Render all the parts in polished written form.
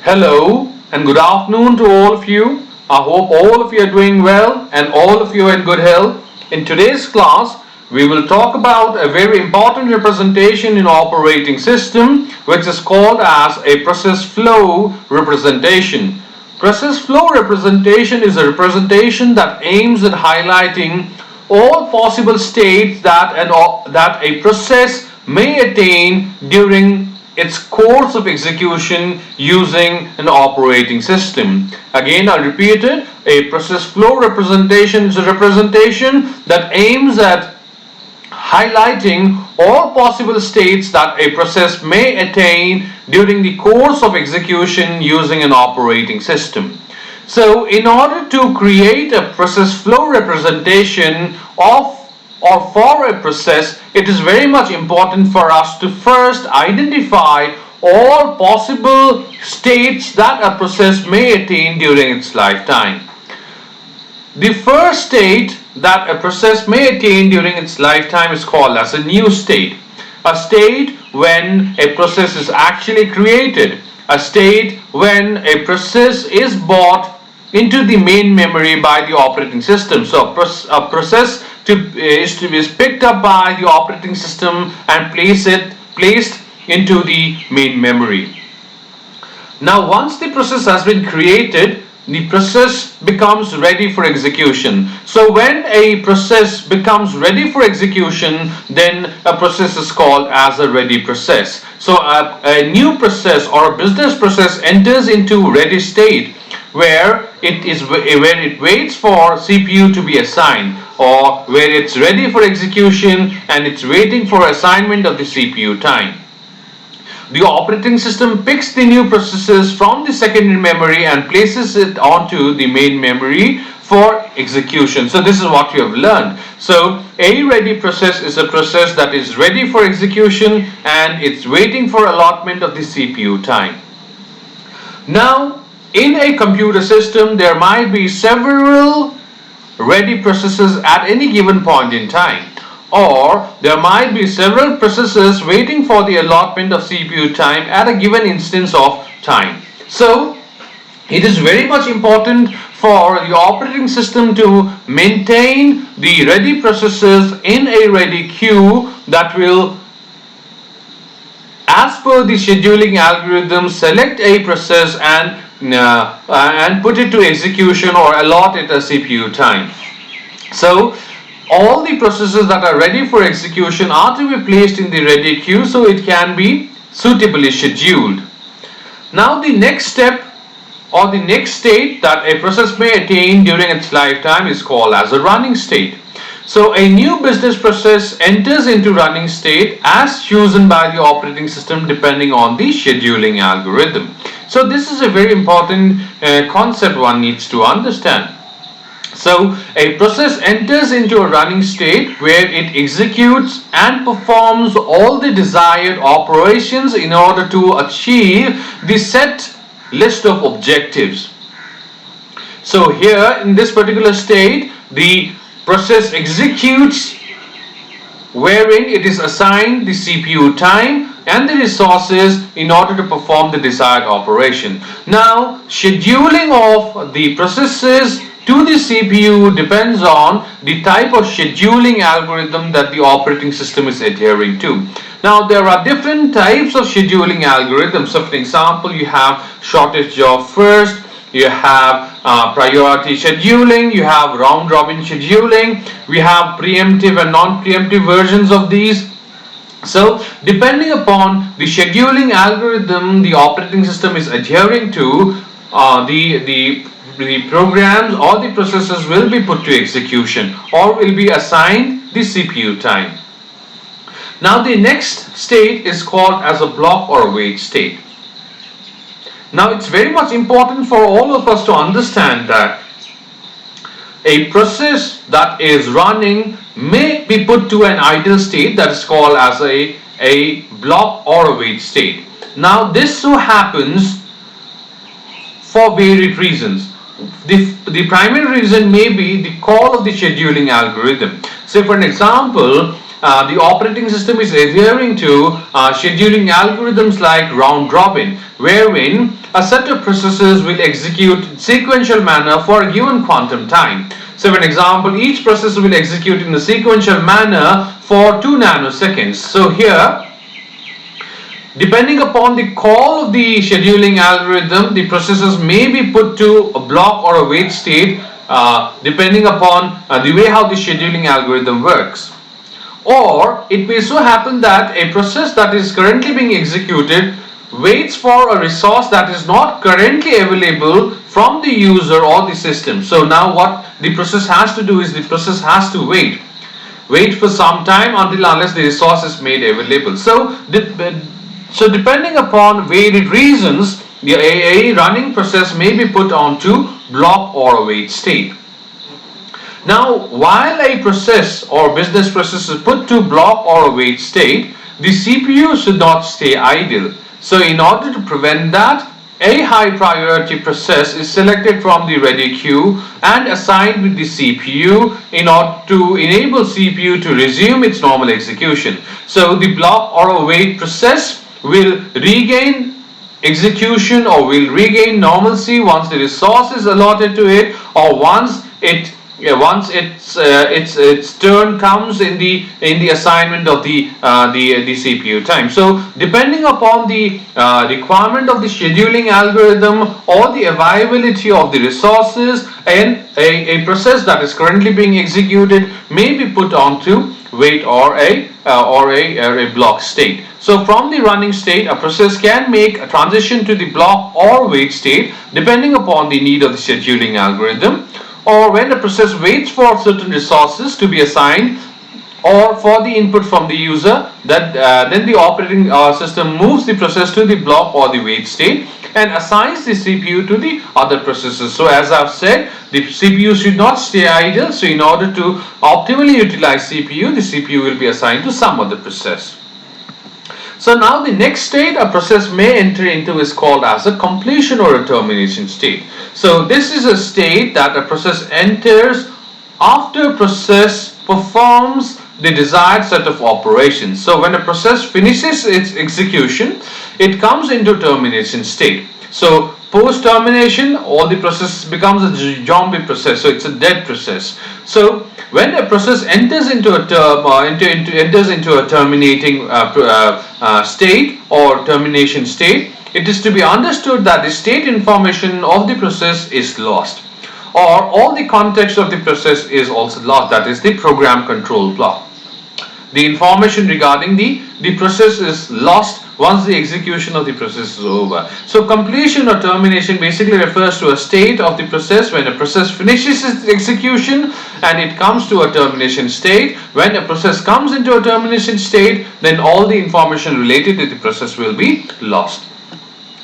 Hello and good afternoon to all of you. I hope all of you are doing well and all of you are in good health. In today's class, we will talk about a very important representation in operating system which is called as a process flow representation. Process flow representation is a representation that aims at highlighting all possible states that a process may attain during its course of execution using an operating system. Again, I'll repeat it. A process flow representation is a representation that aims at highlighting all possible states that a process may attain during the course of execution using an operating system. So, in order to create a process flow representation of or for a process, it is very much important for us to first identify all possible states that a process may attain during its lifetime. The first state that a process may attain during its lifetime is called as a new state. A state when a process is actually created. A state when a process is brought into the main memory by the operating system. So a process is picked up by the operating system and placed into the main memory. Now once the process has been created, the process becomes ready for execution. So when a process becomes ready for execution, then a process is called as a ready process. So a new process or a business process enters into ready state where it waits for CPU to be assigned, or where it's ready for execution and it's waiting for assignment of the CPU time. The operating system picks the new processes from the secondary memory and places it onto the main memory for execution. So this is what you have learned. So a ready process is a process that is ready for execution and it's waiting for allotment of the CPU time. Now, in a computer system, there might be several ready processes at any given point in time, or there might be several processes waiting for the allotment of CPU time at a given instance of time. So it is very much important for the operating system to maintain the ready processes in a ready queue that will, as per the scheduling algorithm, select a process and put it to execution or allot it a CPU time. So all the processes that are ready for execution are to be placed in the ready queue so it can be suitably scheduled. Now the next step or the next state that a process may attain during its lifetime is called as a running state. So a new business process enters into running state as chosen by the operating system depending on the scheduling algorithm. So this is a very important concept one needs to understand. So a process enters into a running state where it executes and performs all the desired operations in order to achieve the set list of objectives. So here in this particular state, the process executes wherein it is assigned the CPU time and the resources in order to perform the desired operation. Now, scheduling of the processes to the CPU depends on the type of scheduling algorithm that the operating system is adhering to. Now, there are different types of scheduling algorithms. So, for example, you have shortest job first, you have priority scheduling, you have round robin scheduling, we have preemptive and non-preemptive versions of these. So depending upon the scheduling algorithm the operating system is adhering to, the programs or the processes will be put to execution or will be assigned the CPU time. Now the next state is called as a block or wait state. Now it's very much important for all of us to understand that a process that is running may be put to an idle state that is called as a block or a wait state. Now this so happens for varied reasons. The primary reason may be the call of the scheduling algorithm. Say for an example, the operating system is adhering to scheduling algorithms like round robin, wherein a set of processes will execute in sequential manner for a given quantum time. So for example, each process will execute in a sequential manner for 2 nanoseconds. So here, depending upon the call of the scheduling algorithm, the processes may be put to a block or a wait state depending upon the way how the scheduling algorithm works. Or it may so happen that a process that is currently being executed waits for a resource that is not currently available from the user or the system. So now what the process has to do is the process has to wait for some time unless the resource is made available. So depending upon varied reasons, a running process may be put onto block or a wait state. Now, while a process or business process is put to block or a wait state, the CPU should not stay idle. So in order to prevent that, a high priority process is selected from the ready queue and assigned with the CPU in order to enable CPU to resume its normal execution. So the block or a wait process will regain execution or will regain normalcy once the resource is allotted to it, or once its turn comes in the assignment of the CPU time. So depending upon the requirement of the scheduling algorithm or the availability of the resources, and a process that is currently being executed may be put onto wait or a block state. So from the running state, a process can make a transition to the block or wait state depending upon the need of the scheduling algorithm, or when the process waits for certain resources to be assigned or for the input from the user, then the operating system moves the process to the block or the wait state and assigns the CPU to the other processes. So as I've said, the CPU should not stay idle. So in order to optimally utilize CPU, the CPU will be assigned to some other process. So now the next state a process may enter into is called as a completion or a termination state. So this is a state that a process enters after process performs the desired set of operations. So when a process finishes its execution, it comes into termination state. So post termination, all the process becomes a zombie process. So it's a dead process. So when a process enters into a terminating state or termination state, it is to be understood that the state information of the process is lost, or all the context of the process is also lost. That is the program control block. The information regarding the process is lost once the execution of the process is over. So completion or termination basically refers to a state of the process when a process finishes its execution and it comes to a termination state. When a process comes into a termination state, then all the information related to the process will be lost.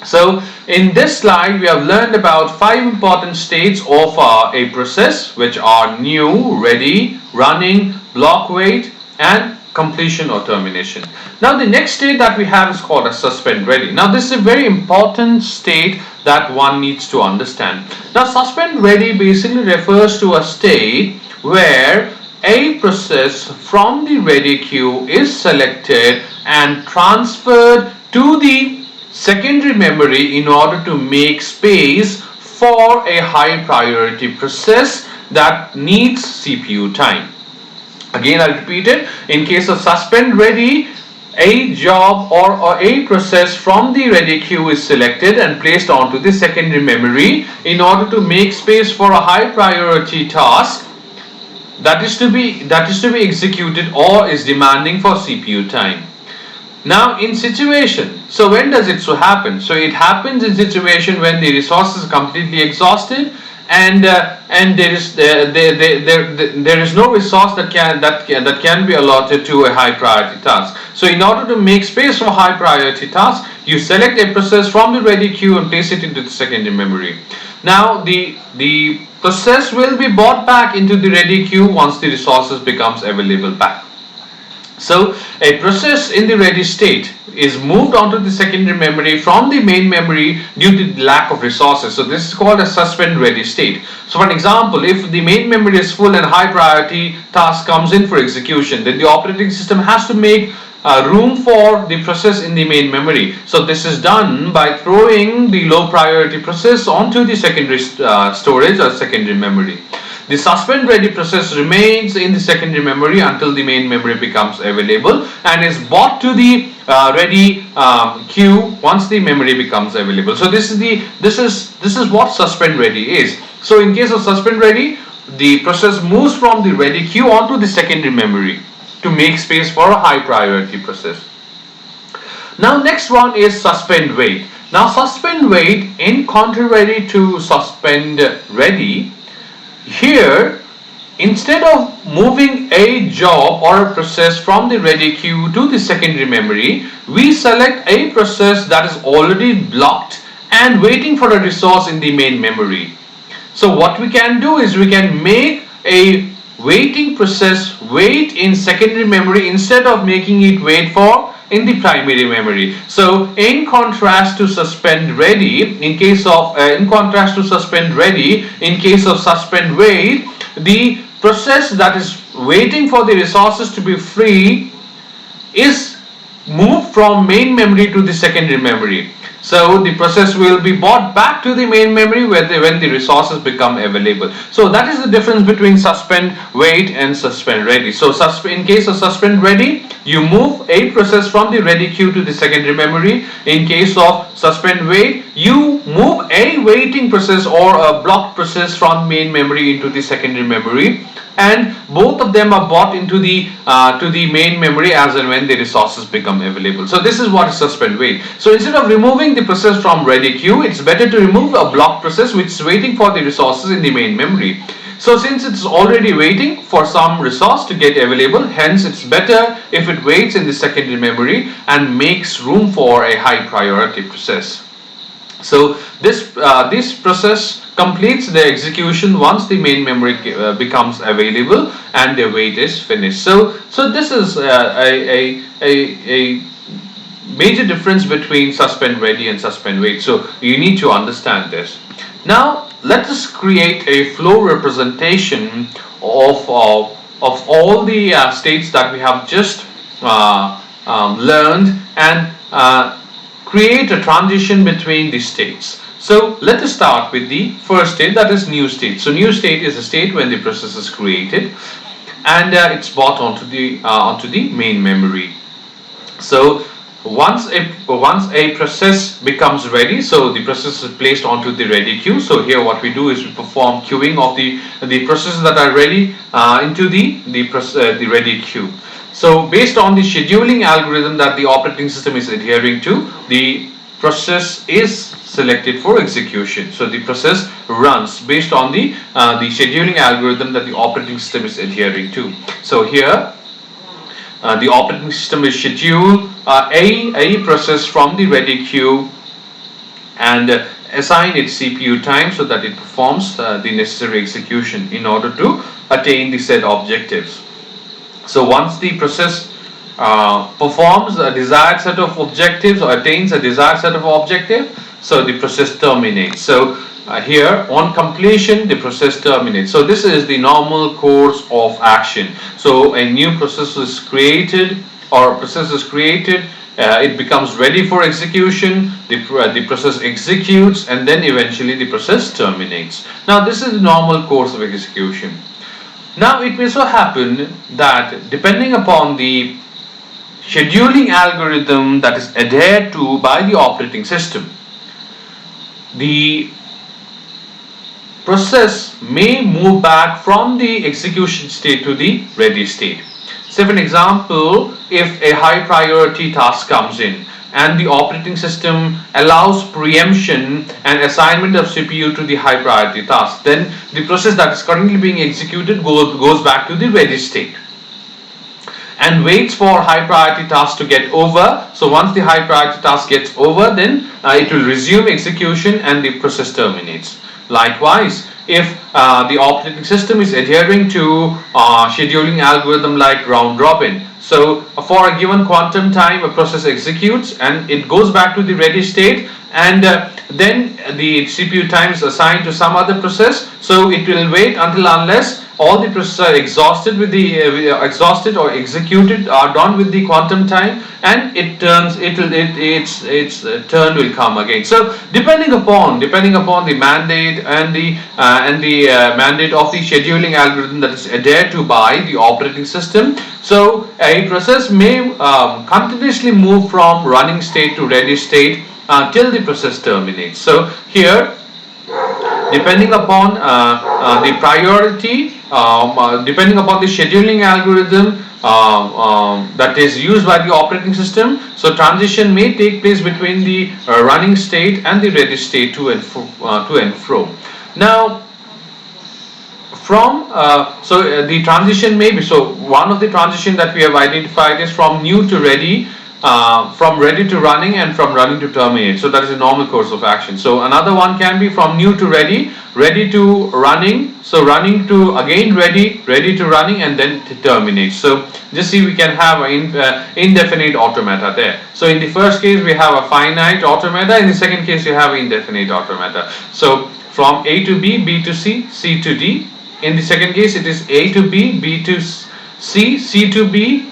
So in this slide we have learned about 5 important states of a process, which are new, ready, running, block wait, and completion or termination. Now the next state that we have is called a suspend ready. Now this is a very important state that one needs to understand. Now suspend ready basically refers to a state where a process from the ready queue is selected and transferred to the secondary memory in order to make space for a high priority process that needs CPU time. Again, I'll repeat it. In case of suspend ready, a job or a process from the ready queue is selected and placed onto the secondary memory in order to make space for a high priority task that is to be executed or is demanding for CPU time. Now in situation, so when does it so happen? So it happens in situation when the resource is completely exhausted and there is no resource that can be allotted to a high priority task. So in order to make space for high priority task, you select a process from the ready queue and place it into the secondary memory. Now the process will be brought back into the ready queue once the resources becomes available back. So a process in the ready state is moved onto the secondary memory from the main memory due to the lack of resources. So this is called a suspend ready state. So for an example, if the main memory is full and high priority task comes in for execution, then the operating system has to make room for the process in the main memory. So this is done by throwing the low priority process onto the secondary storage or secondary memory. The suspend ready process remains in the secondary memory until the main memory becomes available and is brought to the ready queue once the memory becomes available. So this is what suspend ready is. So in case of suspend ready, the process moves from the ready queue onto the secondary memory to make space for a high priority process. Now next one is suspend wait. Now suspend wait, in contrary to suspend ready, here, instead of moving a job or a process from the ready queue to the secondary memory, we select a process that is already blocked and waiting for a resource in the main memory. So what we can do is we can make a waiting process wait in secondary memory instead of making it wait for in the primary memory. So in contrast to suspend ready, in case of suspend wait, the process that is waiting for the resources to be free is moved from main memory to the secondary memory. So the process will be brought back to the main memory when the resources become available. So that is the difference between suspend wait and suspend ready. So in case of suspend ready, you move a process from the ready queue to the secondary memory. In case of suspend wait, you move a waiting process or a blocked process from main memory into the secondary memory, and both of them are brought into the to the main memory as and when the resources become available. So this is what is suspend wait. So instead of removing the process from ready queue, it's better to remove a blocked process which is waiting for the resources in the main memory. So since it's already waiting for some resource to get available, hence it's better if it waits in the secondary memory and makes room for a high priority process. So this process completes the execution once the main memory becomes available and the wait is finished. So this is a major difference between suspend ready and suspend wait. So you need to understand this. Now let us create a flow representation of all the states that we have just learned and create a transition between the states. So let us start with the first state, that is new state. So new state is a state when the process is created and it's brought onto the main memory. So once a process becomes ready, so the process is placed onto the ready queue. So here what we do is we perform queuing of the processes that are ready into the ready queue. So based on the scheduling algorithm that the operating system is adhering to, the process is selected for execution. So the process runs based on the scheduling algorithm that the operating system is adhering to. So here the operating system will schedule a process from the ready queue and assign its CPU time so that it performs the necessary execution in order to attain the said objectives. So once the process performs a desired set of objectives or attains a desired set of objectives, so the process terminates. So here on completion the process terminates. So this is the normal course of action. So a new process is created or a process is created, it becomes ready for execution, the process executes, and then eventually the process terminates. Now this is the normal course of execution. Now it may so happen that depending upon the scheduling algorithm that is adhered to by the operating system, the process may move back from the execution state to the ready state. Say for an example, if a high priority task comes in and the operating system allows preemption and assignment of CPU to the high priority task, then the process that is currently being executed goes back to the ready state and waits for high priority task to get over. So once the high priority task gets over, then it will resume execution and the process terminates. Likewise, if the operating system is adhering to scheduling algorithm like round robin. So for a given quantum time, a process executes and it goes back to the ready state, and then the CPU time is assigned to some other process. So it will wait until unless all the processes are exhausted with the exhausted or executed are done with the quantum time, and its turn will come again. So depending upon the mandate and the mandate of the scheduling algorithm that is adhered to by the operating system, so a process may continuously move from running state to ready state till the process terminates. So here, depending upon the priority, depending upon the scheduling algorithm that is used by the operating system, so transition may take place between the running state and the ready state to and fro. Now, from the transition may be, so one of the transition that we have identified is from new to ready, from ready to running, and from running to terminate. So that is a normal course of action. So another one can be from new to ready, ready to running, so running to again ready, ready to running, and then to terminate. So just see, we can have an indefinite automata there. So in the first case we have a finite automata, in the second case you have indefinite automata. So from A to B, B to C, C to D. In the second case it is A to B, B to C, C to B,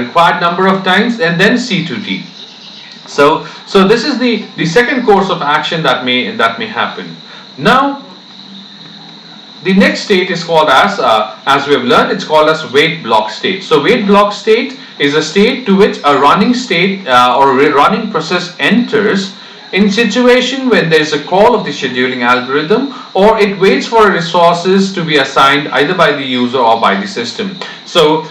required number of times, and then C to D. So this is the second course of action that may happen. Now the next state is called as we have learned, it's called as wait block state. So wait block state is a state to which a running state or a running process enters in situation when there is a call of the scheduling algorithm, or it waits for resources to be assigned either by the user or by the system. So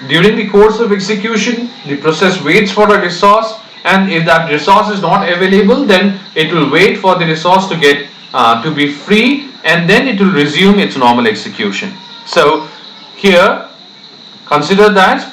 during the course of execution, the process waits for a resource, and if that resource is not available, then it will wait for the resource to get to be free, and then it will resume its normal execution. So here, consider that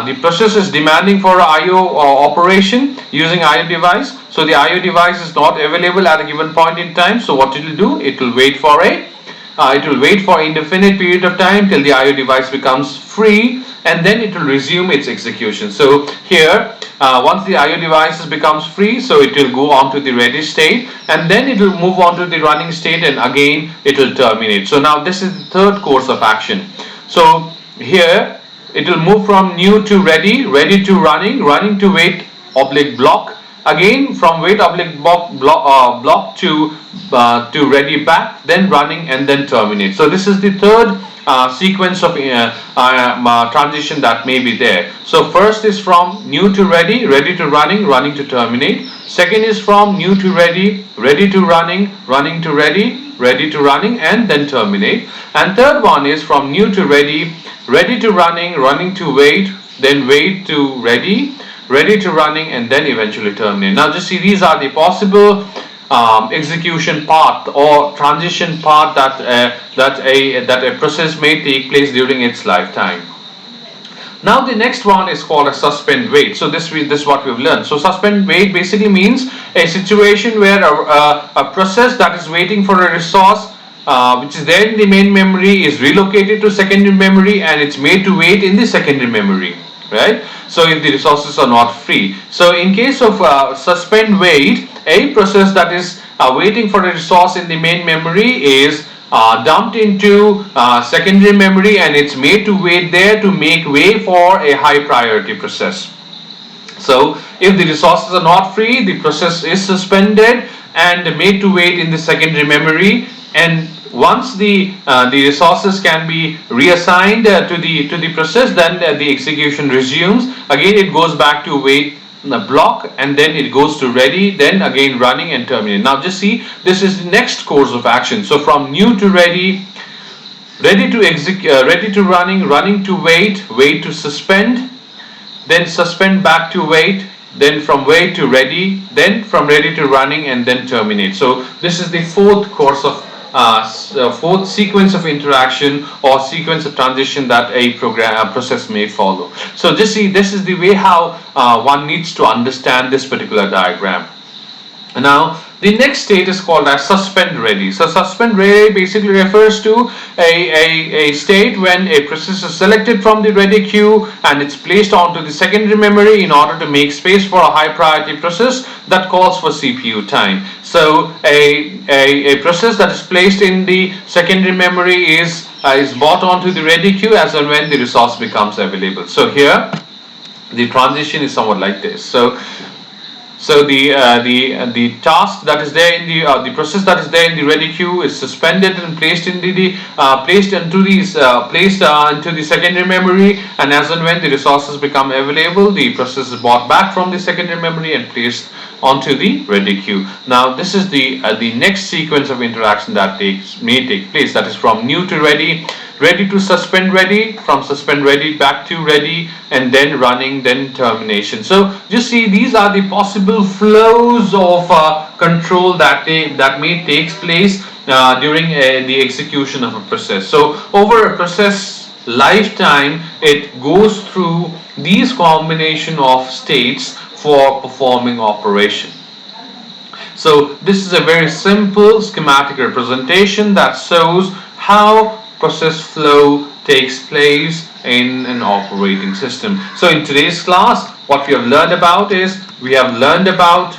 the process is demanding for I/O operation using I/O device. So the I/O device is not available at a given point in time. So what it will do? It will wait for indefinite period of time till the I/O device becomes free, and then it will resume its execution. So here, once the I/O device becomes free, so it will go on to the ready state, and then it will move on to the running state, and again it will terminate. So now this is the third course of action. So here it will move from new to ready, ready to running, running to wait oblique block, again from wait oblique block to ready back, then running, and then terminate. So this is the third sequence of transition that may be there. So first is from new to ready, ready to running, running to terminate. Second is from new to ready, ready to running, running to ready, ready to running, and then terminate. And third one is from new to ready, ready to running, running to wait, then wait to ready, ready to running, and then eventually terminate. Now just see, these are the possible execution path or transition path that a process may take place during its lifetime. Now the next one is called a suspend wait. So this is what we've learned. So suspend wait basically means a situation where a process that is waiting for a resource which is there in the main memory is relocated to secondary memory, and it's made to wait in the secondary memory, right? So if the resources are not free. So in case of suspend wait, a process that is waiting for a resource in the main memory is dumped into secondary memory, and it's made to wait there to make way for a high priority process. So if the resources are not free, the process is suspended and made to wait in the secondary memory, and once the resources can be reassigned to the process, then the execution resumes. Again it goes back to wait block, and then it goes to ready, then again running and terminate. Now just see, this is the next course of action. So from new to ready, ready to execute, ready to running, running to wait, wait to suspend, then suspend back to wait, then from wait to ready, then from ready to running, and then terminate. So this is the fourth course of fourth sequence of interaction or sequence of transition that a process may follow. So just see, this is the way how one needs to understand this particular diagram. Now, the next state is called as suspend ready. So, suspend ready basically refers to a state when a process is selected from the ready queue and it's placed onto the secondary memory in order to make space for a high priority process that calls for CPU time. So, a process that is placed in the secondary memory is brought onto the ready queue as and when the resource becomes available. So, here the transition is somewhat like this. So the task that is there in the process that is there in the ready queue is suspended and placed into the into the secondary memory, and as and when the resources become available, the process is brought back from the secondary memory and placed onto the ready queue. Now this is the next sequence of interaction that may take place. That is from new to ready, ready to suspend ready, from suspend ready back to ready, and then running, then termination. So just see, these are the possible flows of control that may take place during the execution of a process. So over a process lifetime, it goes through these combination of states for performing operation. So this is a very simple schematic representation that shows how process flow takes place in an operating system. So in today's class, what we have learned about is, we have learned about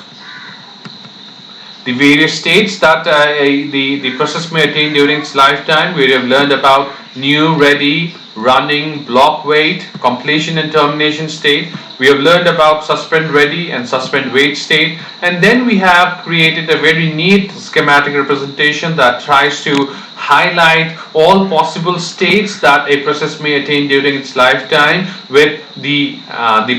the various states that the process may attain during its lifetime. We have learned about new, ready, running, block wait, completion and termination state. We have learned about suspend ready and suspend wait state, and then we have created a very neat schematic representation that tries to highlight all possible states that a process may attain during its lifetime, with the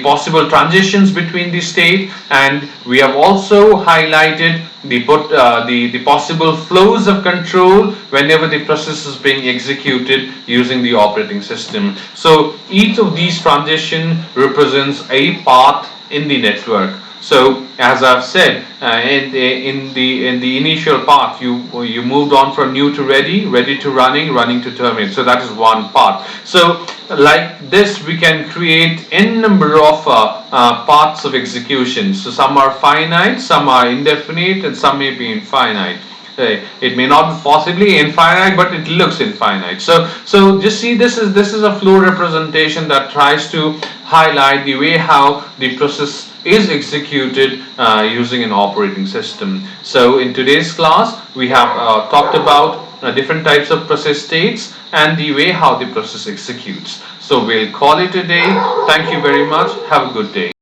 possible transitions between the state, and we have also highlighted the possible flows of control whenever the process is being executed using the operating system. So each of these transition represents a path in the network. So as I've said, in the initial path, you moved on from new to ready, ready to running, running to terminate. So that is one path. So like this, we can create n number of paths of execution. So some are finite, some are indefinite, and some may be infinite. It may not be possibly infinite, but it looks infinite. So just see, this is a flow representation that tries to highlight the way how the process is executed using an operating system. So in today's class, we have talked about different types of process states and the way how the process executes. So we'll call it a day. Thank you very much. Have a good day.